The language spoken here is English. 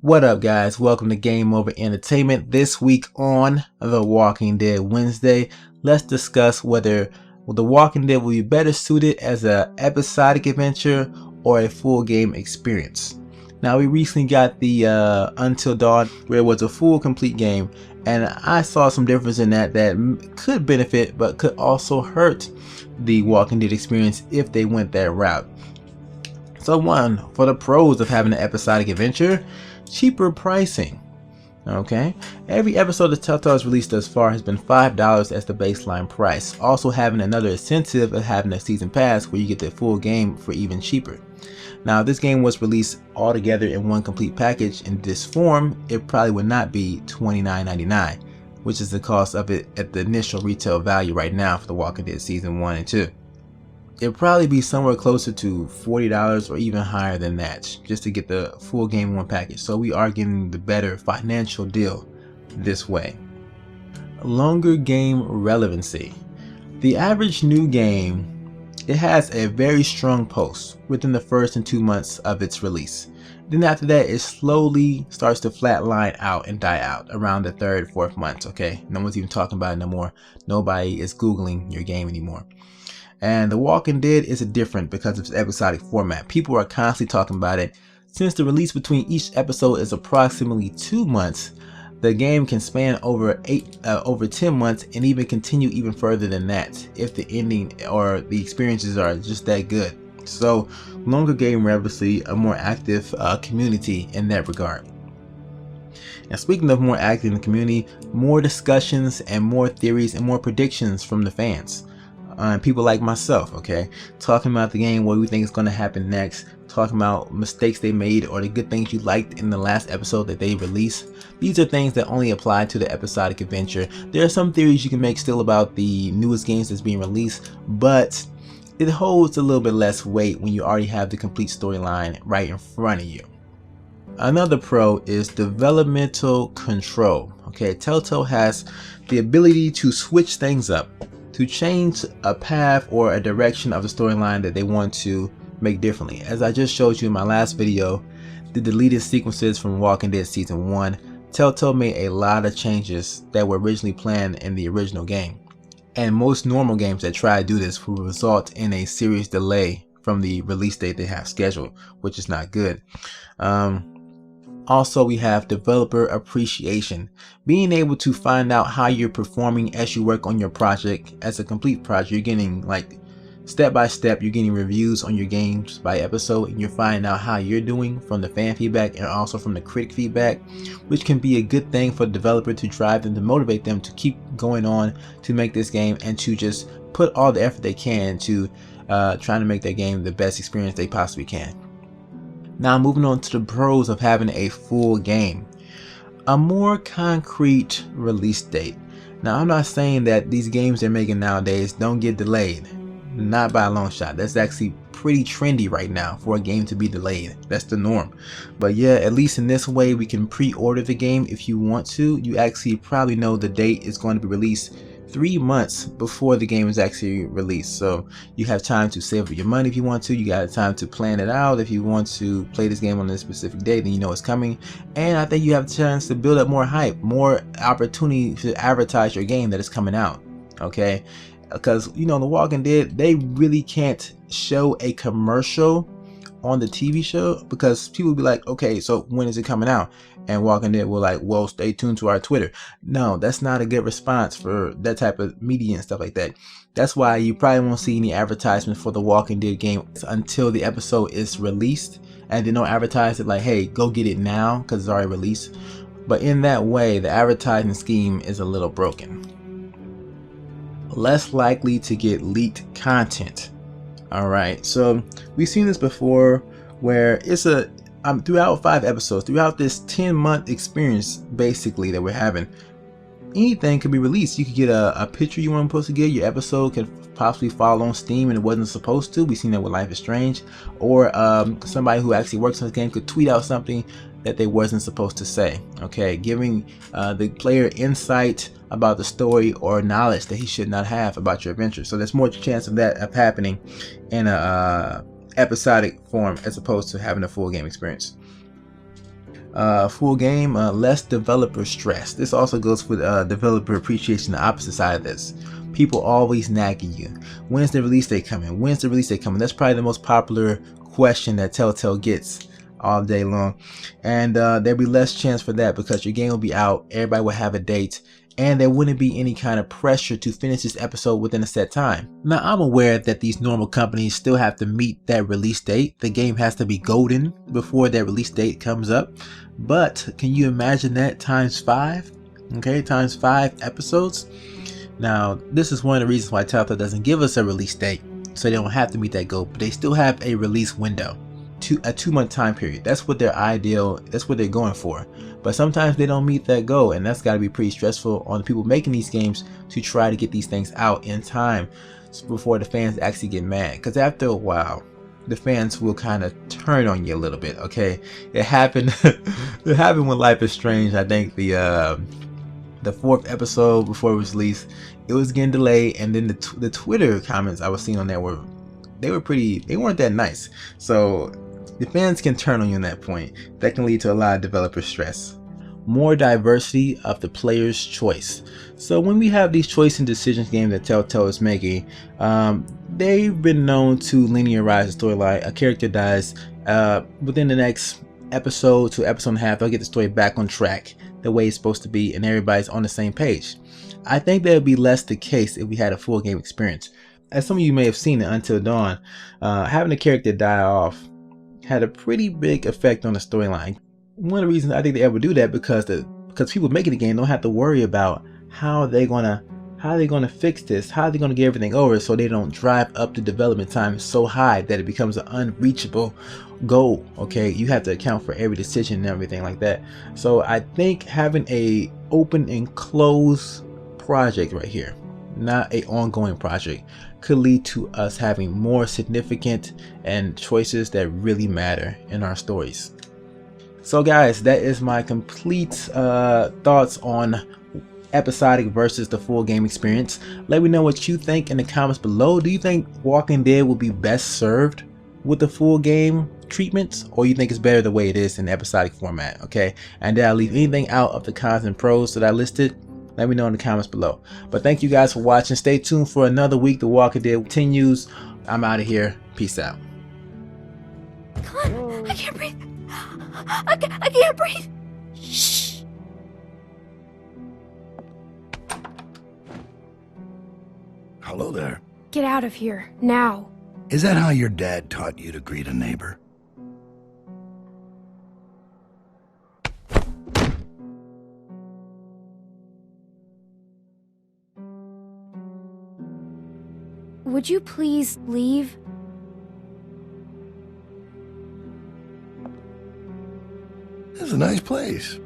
What up, guys? Welcome to Game Over Entertainment. This week on The Walking Dead Wednesday, let's discuss whether The Walking Dead will be better suited as an episodic adventure or a full game experience. Now, we recently got the Until Dawn, where it was a full complete game, and I saw some difference in that could benefit but could also hurt the Walking Dead experience if they went that route. So one, for the pros of having an episodic adventure: cheaper pricing. Okay, every episode of Telltale has released thus far has been $5 as the baseline price, also having another incentive of having a season pass where you get the full game for even cheaper. Now, if this game was released all together in one complete package in this form, it probably would not be $29.99, which is the cost of it at the initial retail value right now for The Walking Dead Season 1 and 2. It'd probably be somewhere closer to $40 or even higher than that just to get the full game in one package. So we are getting the better financial deal this way. Longer game relevancy. The average new game, it has a very strong post within the first and 2 months of its release. Then after that, it slowly starts to flatline out and die out around the 3rd, 4th month. Okay, no one's even talking about it no more. Nobody is Googling your game anymore. And The Walking Dead is different because of its episodic format. People are constantly talking about it. Since the release between each episode is approximately 2 months, the game can span over 10 months and even continue even further than that if the ending or the experiences are just that good. So longer game relevancy, a more active community in that regard. And speaking of more active in the community, more discussions and more theories and more predictions from the fans. People like myself, okay, talking about the game, what we think is going to happen next, talking about mistakes they made or the good things you liked in the last episode that they released. These are things that only apply to the episodic adventure. There are some theories you can make still about the newest games that's being released, but it holds a little bit less weight when you already have the complete storyline right in front of you. Another pro is developmental control. Okay, Telltale has the ability to switch things up, to change a path or a direction of the storyline that they want to make differently. As I just showed you in my last video, the deleted sequences from Walking Dead Season 1, Telltale made a lot of changes that were originally planned in the original game. And most normal games that try to do this will result in a serious delay from the release date they have scheduled, which is not good. Also, we have developer appreciation. Being able to find out how you're performing as you work on your project as a complete project. You're getting like step by step, you're getting reviews on your games by episode, and you're finding out how you're doing from the fan feedback and also from the critic feedback, which can be a good thing for the developer to drive them, to motivate them to keep going on to make this game and to just put all the effort they can to trying to make their game the best experience they possibly can. Now, moving on to the pros of having a full game. A more concrete release date. Now, I'm not saying that these games they're making nowadays don't get delayed. Not by a long shot. That's actually pretty trendy right now for a game to be delayed. That's the norm. But yeah, at least in this way, we can pre-order the game if you want to. You actually probably know the date is going to be released 3 months before the game is actually released, so you have time to save up your money if you want to. You got time to plan it out. If you want to play this game on a specific day, then you know it's coming, and I think you have a chance to build up more hype, more opportunity to advertise your game that is coming out. Okay, because you know The Walking Dead, they really can't show a commercial on the TV show because people will be like, okay, so when is it coming out? And Walking Dead will like, well, stay tuned to our Twitter. No, that's not a good response for that type of media and stuff like that. That's why you probably won't see any advertisements for the Walking Dead game until the episode is released, and they don't advertise it like, hey, go get it now because it's already released. But in that way, the advertising scheme is a little broken. Less likely to get leaked content. Alright, so we've seen this before where it's throughout 5 episodes, throughout this 10-month experience basically that we're having, anything could be released. You could get a picture you weren't supposed to get, your episode could possibly fall on Steam and it wasn't supposed to. We've seen that with Life is Strange. Or somebody who actually works on the game could tweet out something that they wasn't supposed to say. Okay, giving the player insight about the story or knowledge that he should not have about your adventure. So there's more chance of that happening in a episodic form as opposed to having a full game experience. full game, less developer stress. This also goes with developer appreciation, the opposite side of this. People always nagging you. When's the release date coming? When's the release date coming? That's probably the most popular question that Telltale gets all day long. And there'll be less chance for that because your game will be out, everybody will have a date, and there wouldn't be any kind of pressure to finish this episode within a set time. Now, I'm aware that these normal companies still have to meet that release date. The game has to be golden before that release date comes up. But can you imagine that times 5? Okay, times 5 episodes. Now, this is one of the reasons why Telltale doesn't give us a release date, so they don't have to meet that goal, but they still have a release window. A 2-month time period. That's what they're ideal, that's what they're going for. But sometimes they don't meet that goal, and that's got to be pretty stressful on the people making these games to try to get these things out in time before the fans actually get mad. Because after a while, the fans will kind of turn on you a little bit. Okay, it happened. It happened when Life is Strange. I think the 4th episode before it was released, it was getting delayed, and then the Twitter comments I was seeing on there were they weren't that nice. So the fans can turn on you at that point. That can lead to a lot of developer stress. More diversity of the player's choice. So when we have these choice and decisions games that Telltale is making, they've been known to linearize the storyline. A character dies, within the next episode to episode and a half, they'll get the story back on track the way it's supposed to be, and everybody's on the same page. I think that would be less the case if we had a full game experience. As some of you may have seen in Until Dawn, having a character die off had a pretty big effect on the storyline. One of the reasons I think they ever do that because people making the game don't have to worry about how they're gonna fix this, how they're gonna get everything over, so they don't drive up the development time so high that it becomes an unreachable goal. Okay, you have to account for every decision and everything like that. So I think having a open and closed project right here, not a ongoing project, could lead to us having more significant and choices that really matter in our stories. So guys, that is my complete thoughts on episodic versus the full game experience. Let me know what you think in the comments below. Do you think Walking Dead will be best served with the full game treatments, or you think it's better the way it is in the episodic format? Okay, and did I leave anything out of the cons and pros that I listed? Let me know in the comments below. But thank you guys for watching. Stay tuned for another week. The Walking Dead continues. I'm out of here. Peace out. Come on, I can't breathe. I can't breathe. Shh. Hello there. Get out of here, now. Is that how your dad taught you to greet a neighbor? Would you please leave? This is a nice place.